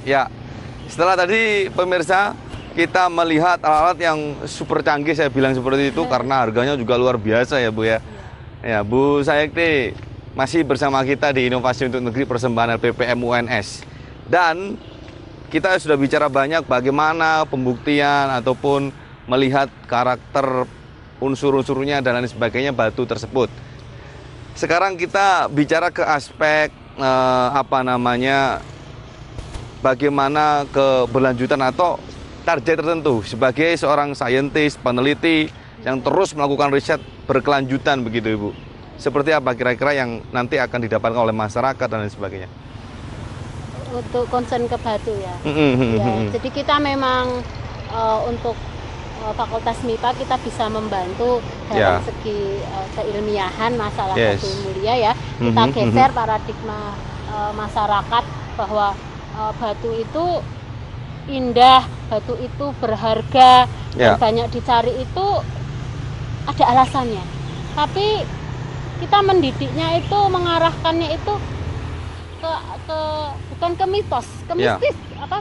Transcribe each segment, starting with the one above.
Ya, setelah tadi pemirsa kita melihat alat-alat yang super canggih, saya bilang seperti itu karena harganya juga luar biasa ya Bu ya. Ya, Bu Sayekti masih bersama kita di Inovasi untuk Negeri persembahan LPPM UNS. Dan kita sudah bicara banyak bagaimana pembuktian ataupun melihat karakter unsur-unsurnya dan lain sebagainya batu tersebut. Sekarang kita bicara ke aspek bagaimana keberlanjutan atau target tertentu sebagai seorang saintis, peneliti yang terus melakukan riset berkelanjutan begitu Ibu. Seperti apa kira-kira yang nanti akan didapatkan oleh masyarakat dan lain sebagainya? Untuk concern ke batu ya. Jadi kita memang untuk Fakultas MIPA kita bisa membantu dalam segi keilmiahan masalah batu mulia ya. Kita geser paradigma masyarakat bahwa batu itu indah, batu itu berharga, dan banyak dicari itu ada alasannya. Tapi kita mendidiknya itu, mengarahkannya itu bukan ke mitos, ke mistis,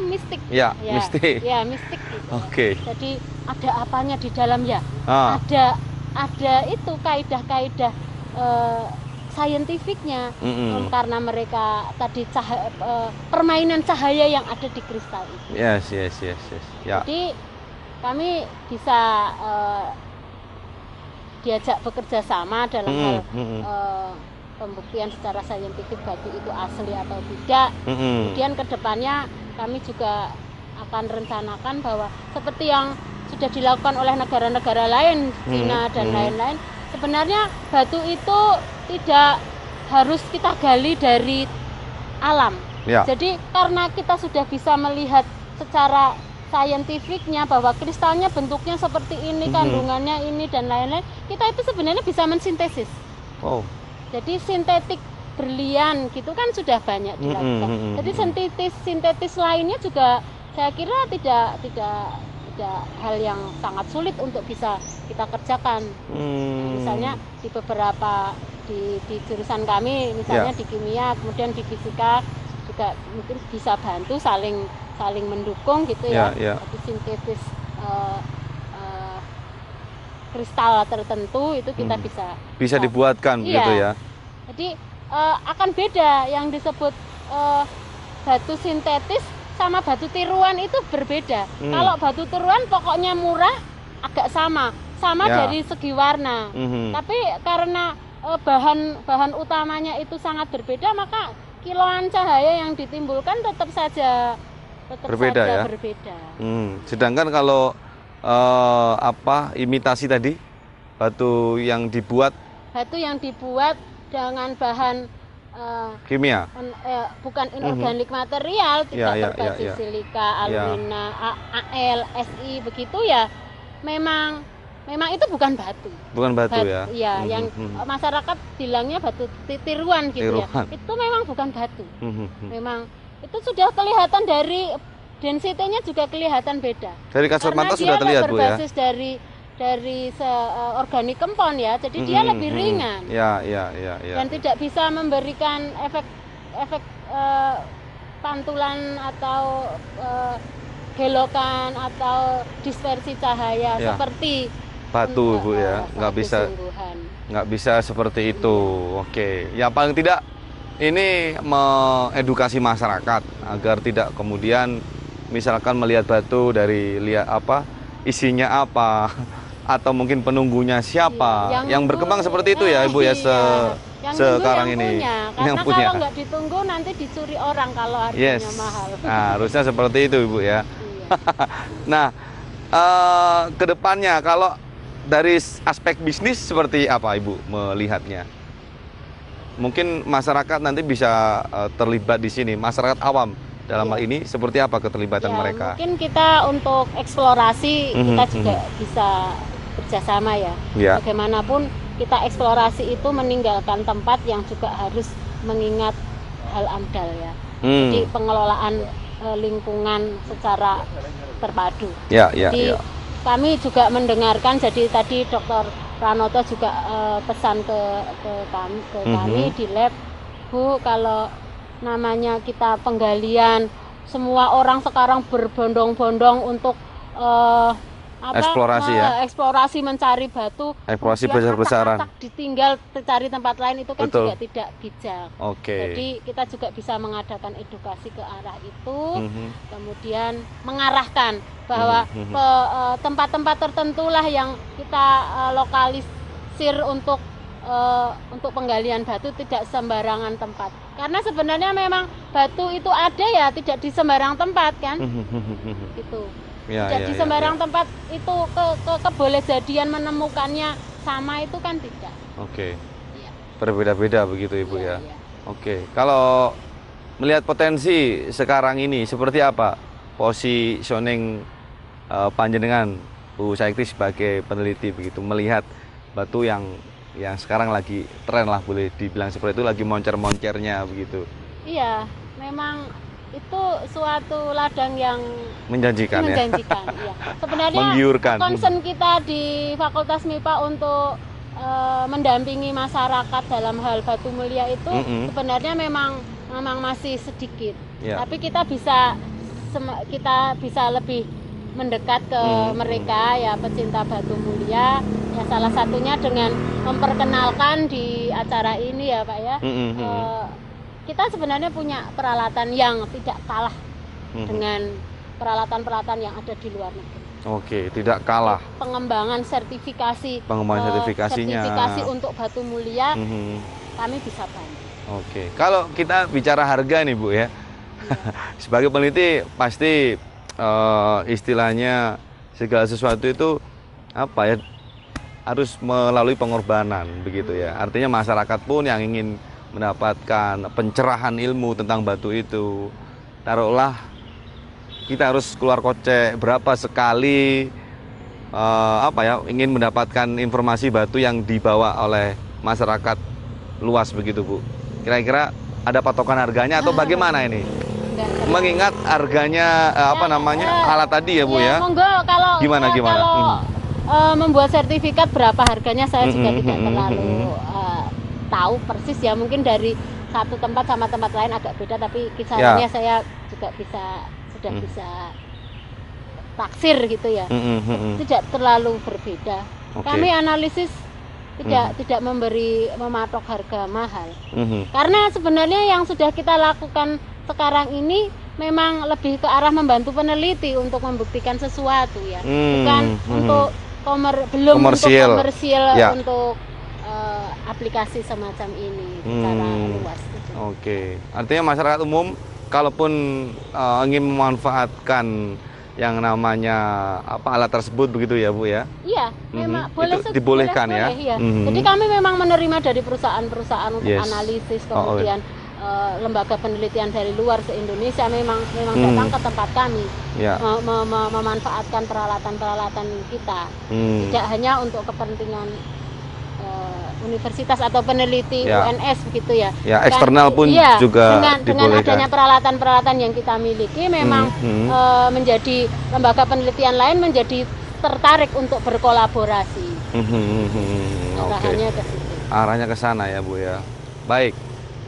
mistik. Mistik. Ya, mistik gitu. Oke. Jadi ada apanya di dalam ya? Ada itu kaidah-kaidah saintifiknya, karena mereka tadi permainan cahaya yang ada di kristal itu. Yes. Ya. Jadi kami bisa diajak bekerja sama dalam hal pembuktian secara saintifik batu itu asli atau tidak. Kemudian kedepannya kami juga akan rencanakan bahwa seperti yang sudah dilakukan oleh negara-negara lain, China dan lain-lain, sebenarnya batu itu tidak harus kita gali dari alam. Jadi karena kita sudah bisa melihat secara saintifiknya bahwa kristalnya bentuknya seperti ini, kandungannya ini dan lain-lain, kita itu sebenarnya bisa mensintesis. Jadi sintetik berlian gitu kan sudah banyak dilakukan. Jadi sintetis lainnya juga saya kira tidak hal yang sangat sulit untuk bisa kita kerjakan. Misalnya di beberapa di jurusan kami, misalnya di kimia, kemudian di fisika juga mungkin bisa bantu saling mendukung gitu ya. Jadi sintetis kristal tertentu itu kita bisa dibuatkan gitu ya. Jadi akan beda yang disebut batu sintetis sama batu tiruan itu berbeda. Kalau batu tiruan pokoknya murah, agak sama dari segi warna. Tapi karena bahan utamanya itu sangat berbeda, maka kiloan cahaya yang ditimbulkan tetap saja berbeda. Sedangkan kalau imitasi tadi batu yang dibuat dengan bahan kimia, bukan inorganik material, tidak berbasis silika, alumina, Al, Si begitu ya. Memang itu bukan batu. Ya. Yang masyarakat bilangnya batu tiruan gitu ya. Itu memang bukan batu. Memang itu sudah kelihatan dari density-nya juga kelihatan beda. Dari kasat mata sudah terlihat Bu ya. Berbasis dari organik kempon ya, jadi dia lebih ringan. Dan tidak bisa memberikan efek pantulan atau gelokan atau dispersi cahaya seperti batu Bu ya. Nggak bisa seperti itu. Oke. Ya paling tidak ini mengedukasi masyarakat agar tidak kemudian misalkan melihat batu dari isinya apa atau mungkin penunggunya siapa yang berkembang seperti itu ya Ibu ya sekarang ini yang punya. Kalau nggak ditunggu nanti dicuri orang kalau harganya mahal. Nah, harusnya seperti itu Ibu ya. Nah, kedepannya kalau dari aspek bisnis seperti apa Ibu melihatnya? Mungkin masyarakat nanti bisa terlibat di sini, masyarakat awam dalam hal ini seperti apa keterlibatan mereka? Mungkin kita untuk eksplorasi kita juga bisa bekerjasama ya. Bagaimanapun kita eksplorasi itu meninggalkan tempat yang juga harus mengingat hal amdal ya. Jadi pengelolaan lingkungan secara terpadu. Jadi kami juga mendengarkan, jadi tadi Dr. Pranoto juga pesan ke kami di lab, Bu, kalau namanya kita penggalian semua orang sekarang berbondong-bondong untuk eksplorasi ya, eksplorasi mencari batu, eksplorasi besar-besaran, ditinggal cari tempat lain itu kan betul, juga tidak bijak. Oke. Jadi kita juga bisa mengadakan edukasi ke arah itu, kemudian mengarahkan bahwa tempat-tempat tertentu lah yang kita lokalisir untuk penggalian batu, tidak sembarangan tempat. Karena sebenarnya memang batu itu ada ya tidak di sembarang tempat kan, gitu. Jadi sembarang tempat itu kebolehjadian menemukannya sama itu kan tidak. Oke. Ya. Berbeda-beda begitu Ibu ya. Oke. Kalau melihat potensi sekarang ini seperti apa positioning panjenengan Bu Saikti sebagai peneliti begitu melihat batu yang sekarang lagi tren lah, boleh dibilang seperti itu, lagi moncer-moncernya begitu. Iya, memang itu suatu ladang yang menjanjikan ya. Iya. Sebenarnya menggiurkan. Concern kita di Fakultas MIPA untuk mendampingi masyarakat dalam hal batu mulia itu sebenarnya memang masih sedikit. Ya. Tapi kita bisa lebih mendekat ke mereka ya, pecinta batu mulia ya, salah satunya dengan memperkenalkan di acara ini ya Pak ya. Kita sebenarnya punya peralatan yang tidak kalah dengan peralatan-peralatan yang ada di luar negeri. Oke, tidak kalah. Pengembangan sertifikasinya. Sertifikasi untuk batu mulia, kami bisa bantu. Oke, kalau kita bicara harga nih Bu ya, sebagai peneliti pasti istilahnya segala sesuatu itu apa ya, harus melalui pengorbanan begitu ya. Artinya masyarakat pun yang ingin mendapatkan pencerahan ilmu tentang batu itu, taruhlah kita harus keluar kocek berapa sekali ingin mendapatkan informasi batu yang dibawa oleh masyarakat luas begitu Bu. Kira-kira ada patokan harganya atau bagaimana ini? Mengingat harganya alat tadi ya Bu ya. Monggo kalau gimana? Kalau membuat sertifikat berapa harganya saya juga tidak terlalu tahu persis ya, mungkin dari satu tempat sama tempat lain agak beda, tapi kisarannya saya juga sudah bisa taksir gitu ya. Tidak terlalu berbeda. Kami analisis tidak mematok harga mahal. Karena sebenarnya yang sudah kita lakukan sekarang ini memang lebih ke arah membantu peneliti untuk membuktikan sesuatu ya. Bukan untuk komersial ya. Untuk aplikasi semacam ini secara luas. Oke, artinya masyarakat umum kalaupun ingin memanfaatkan yang namanya alat tersebut begitu ya Bu ya? Iya, memang boleh, dibolehkan ya. Iya. Jadi kami memang menerima dari perusahaan-perusahaan untuk analisis, kemudian lembaga penelitian dari luar se-Indonesia memang datang ke tempat kami, memanfaatkan peralatan-peralatan kita, tidak hanya untuk kepentingan universitas atau peneliti UNS begitu ya. Ya, eksternal pun juga dengan adanya peralatan-peralatan yang kita miliki memang menjadi lembaga penelitian lain menjadi tertarik untuk berkolaborasi. Arahnya ke situ. Arahnya ke sana ya Bu ya. Baik.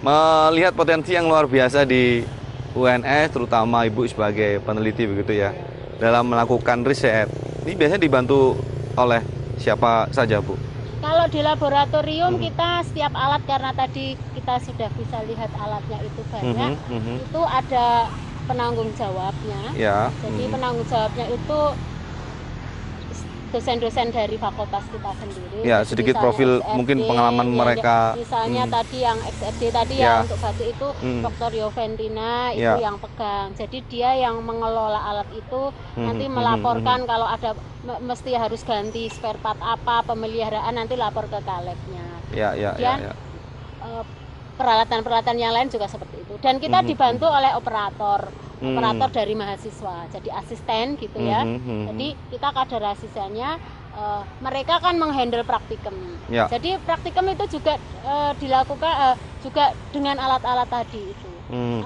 Melihat potensi yang luar biasa di UNS, terutama Ibu sebagai peneliti begitu ya, dalam melakukan riset. Ini biasanya dibantu oleh siapa saja Bu? Kalau di laboratorium kita setiap alat, karena tadi kita sudah bisa lihat alatnya itu banyak, itu ada penanggung jawabnya. Ya. Jadi penanggung jawabnya itu dosen-dosen dari fakultas kita sendiri. Ya, sedikit profil XRD, mungkin pengalaman mereka. Misalnya tadi yang XRD tadi yang untuk batu itu Dr. Yoventina itu yang pegang. Jadi dia yang mengelola alat itu, nanti melaporkan kalau ada mesti harus ganti spare part apa, pemeliharaan nanti lapor ke kaleknya. Dan peralatan-peralatan yang lain juga seperti itu. Dan kita dibantu oleh operator dari mahasiswa, jadi asisten gitu ya. Jadi kita kaderisasinya mereka kan menghandle praktikum. Jadi praktikum itu juga dilakukan juga dengan alat-alat tadi itu.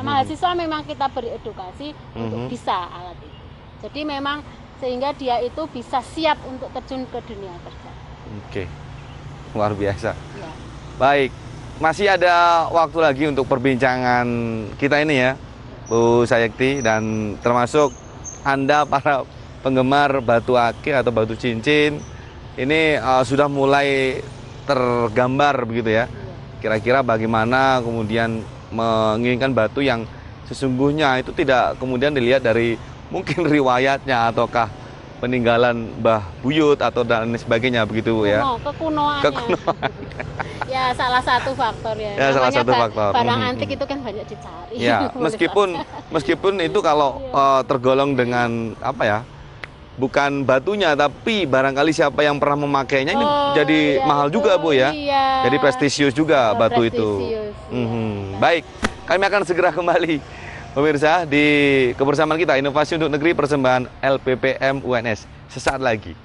Mahasiswa memang kita beri edukasi untuk bisa alat itu. Jadi memang sehingga dia itu bisa siap untuk terjun ke dunia kerja. Oke, luar biasa. Ya. Baik, masih ada waktu lagi untuk perbincangan kita ini ya. Bu Sayekti, dan termasuk Anda para penggemar batu akik atau batu cincin ini sudah mulai tergambar begitu ya. Kira-kira bagaimana kemudian menginginkan batu yang sesungguhnya itu tidak kemudian dilihat dari mungkin riwayatnya ataukah peninggalan Mbah Buyut atau dan sebagainya begitu Bu ya. Kekunoannya. Ya salah satu faktor ya. Ya salah satu faktor. Barang antik itu kan banyak dicari. Ya, meskipun itu kalau tergolong dengan apa ya? Bukan batunya tapi barangkali siapa yang pernah memakainya ini jadi mahal juga Bu ya. Iya. Jadi prestisius juga batu itu. Iya. Baik, kami akan segera kembali pemirsa di kebersamaan kita Inovasi untuk Negeri persembahan LPPM UNS sesaat lagi.